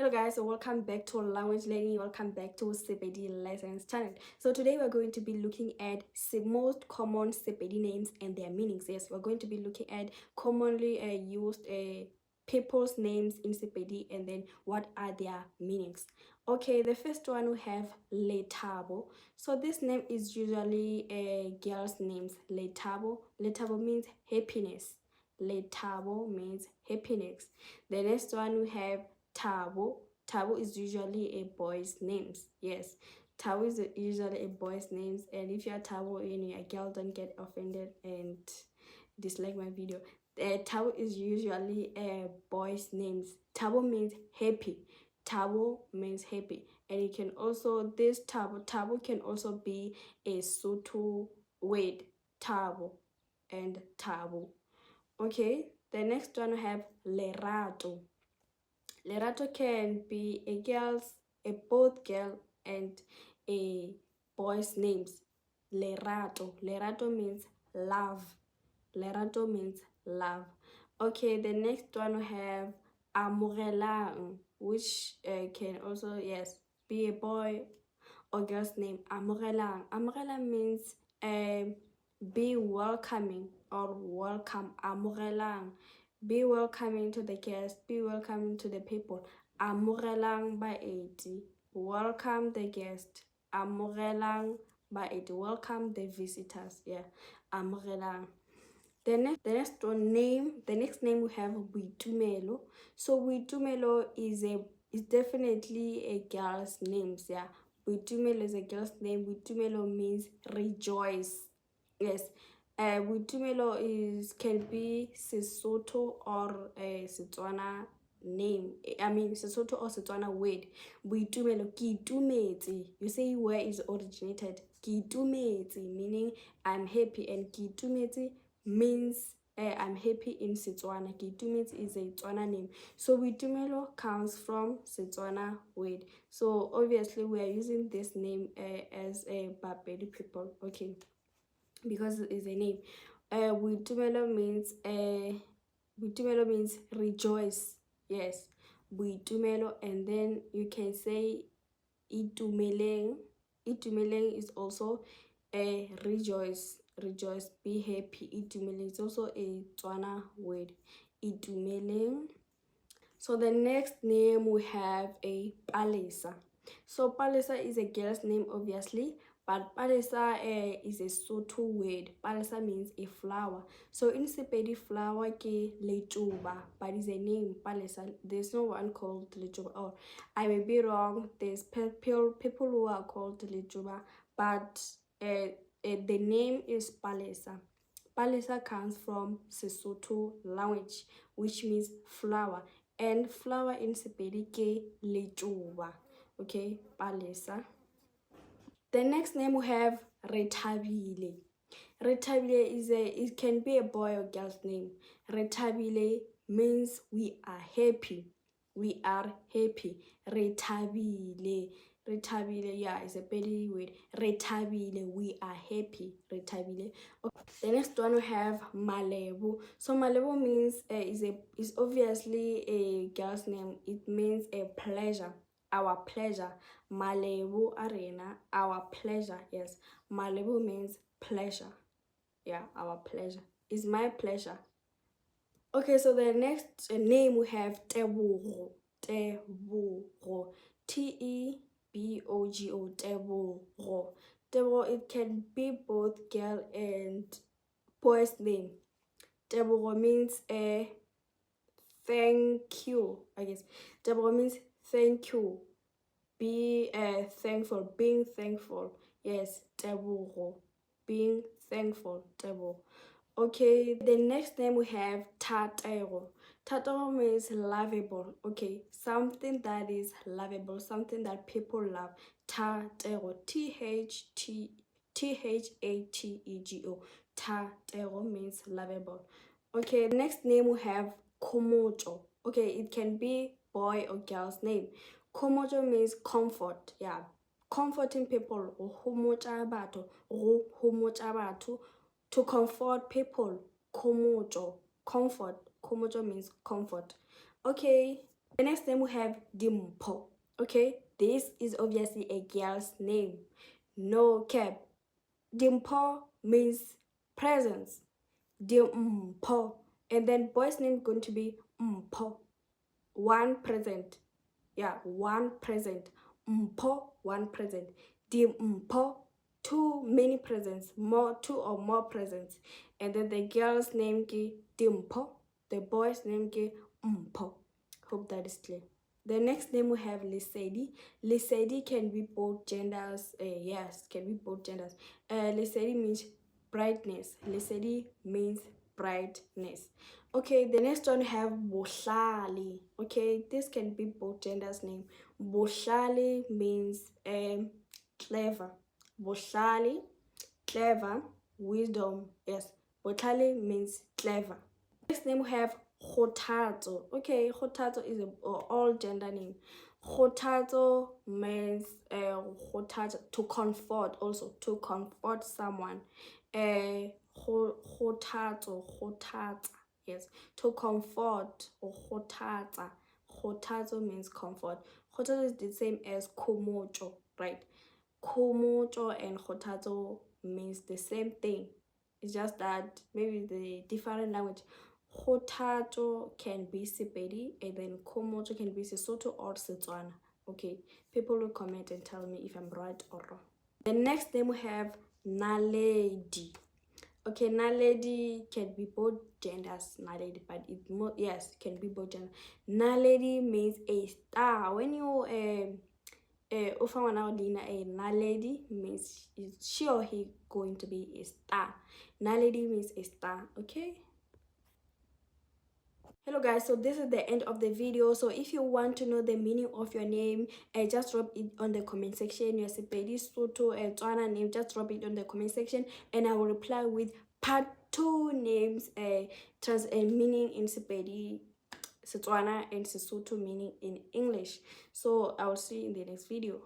Hello guys, so welcome back to language learning. Welcome back to Sepedi Lessons channel. So today we're going to be looking at the most common Sepedi names and their meanings. Yes, we're going to be looking at commonly used people's names in Sepedi and then what are their meanings. Okay, the first one we have Letabo. So this name is usually a girl's names. Letabo. Letabo means happiness. Letabo means happiness. The next one we have Tabo. Tabo is usually a boy's names. Yes, Tabo is usually a boy's names. And if you are Tabo and you're a girl, don't get offended and dislike my video. Tabo is usually a boy's names. Tabo means happy. Tabo means happy. And it can also, this Tabo can also be a Sotho word. Tabo and Tabo. Okay, the next one we have Lerato. Lerato can be a both girl and a boy's names. Lerato. Lerato means love. Lerato means love. Okay, the next one we have Amorelang, which can also, yes, be a boy or girl's name. Amorelang. Amorelang means be welcoming or welcome. Amorelang. Be welcoming to the guests, be welcoming to the people. Amorelang baeti. Welcome the guest. Amorelang baeti. Welcome the visitors. Yeah. Amorelang. The next name we have Boitumelo. So Boitumelo is definitely a girl's name. Yeah. Boitumelo is a girl's name. Boitumelo means rejoice. Yes. Boitumelo can be Sesotho or a Setswana name. I mean Sesotho or Setswana word. Boitumelo, ke itumetse. You say where is originated. Ke itumetse meaning I'm happy, and ke itumetse means I'm happy in Setswana. Ke itumetse is a Tswana name. So Boitumelo comes from Setswana word. So obviously we are using this name as a Bapedi people. Okay, because it is a name. Boitumelo means rejoice. Yes, Boitumelo, and then you can say Itumeleng. Itumeleng is also a rejoice, be happy. Itumeleng is also a Tswana word. Itumeleng. So the next name we have a Palesa. So Palesa is a girl's name, obviously, but Palesa is a Sotho word. Palesa means a flower. So in Sepedi, flower ke Letuba, but it's a name, Palesa. There's no one called Letuba. Oh, I may be wrong. There's people who are called Letuba, but the name is Palesa. Palesa comes from Sesotho language, which means flower. And flower in Sepedi ke Letuba. Okay, Palesa. The next name we have Rethabile. Rethabile it can be a boy or girl's name. Rethabile means we are happy. We are happy. Rethabile. Rethabile, yeah, it's a petty word. Rethabile, we are happy. Rethabile. Okay. The next one we have Malebo. So Malebo means is obviously a girl's name. It means a pleasure. Our pleasure. Malebo arena, our pleasure. Yes, Malebo means pleasure. Yeah, our pleasure. It's my pleasure. Okay, so the next name we have Tebogo. Tebogo. Tebogo. Tebogo. Tebogo, it can be both girl and boy's name. Tebogo means thank you, I guess. Tebogo means thank you. Be thankful, being thankful. Yes, Tebogo. Being thankful, Tebogo. Okay, the next name we have Tatero. Tatero means lovable. Okay, something that is lovable, something that people love. Tatero. Thatego. Tatero means lovable. Okay, the next name we have Komocho. Okay, it can be boy or girl's name. Komocho means comfort. Yeah, comforting people. To comfort people. Komocho. Comfort. Komocho means comfort. Okay, The next name we have Dimpho. Okay, this is obviously a girl's name. No cap. Dimpho means presence. Dimpho. And then boy's name going to be Mpho. One present. Yeah, one present. Mpho, one present. Dimpho, too many presents. Two or more presents. And then the girl's name ki Dimpho. The boy's name ki Mpho. Hope that is clear. The next name we have Lesedi. Lesedi can be both genders. Yes, can be both genders. Lesedi means brightness. Lesedi means brightness. Okay, the next one we have Bohlali. Okay, this can be both genders' name. Bohlali means clever. Bohlali, clever, wisdom. Yes, Bohlali means clever. Next name we have Kgothatso. Okay, Kgothatso is an all gender name. Kgothatso means to comfort, also to comfort someone. Kgothatso, yes, to comfort or Kgothatsa. Kgothatso means comfort. Kgothatso is the same as Kgomotso, right? Kgomotso and Kgothatso means the same thing. It's just that maybe the different language. Kgothatso can be Sepedi and then Kgomotso can be Sesotho or Setswana. Okay, people will comment and tell me if I'm right or wrong. The next name we have Naledi. Okay, Naledi can be both genders, Naledi, but it more, yes, can be both genders. Naledi means a star. When you Naledi means is she or he going to be a star. Naledi means a star. Okay. Hello guys, so this is the end of the video. So if you want to know the meaning of your name, just drop it on the comment section. Your Sepedi, Sotho, Tswana name, just drop it on the comment section and I will reply with part 2 names, meaning in Sepedi, Setswana, and Sesotho meaning in English. So I will see you in the next video.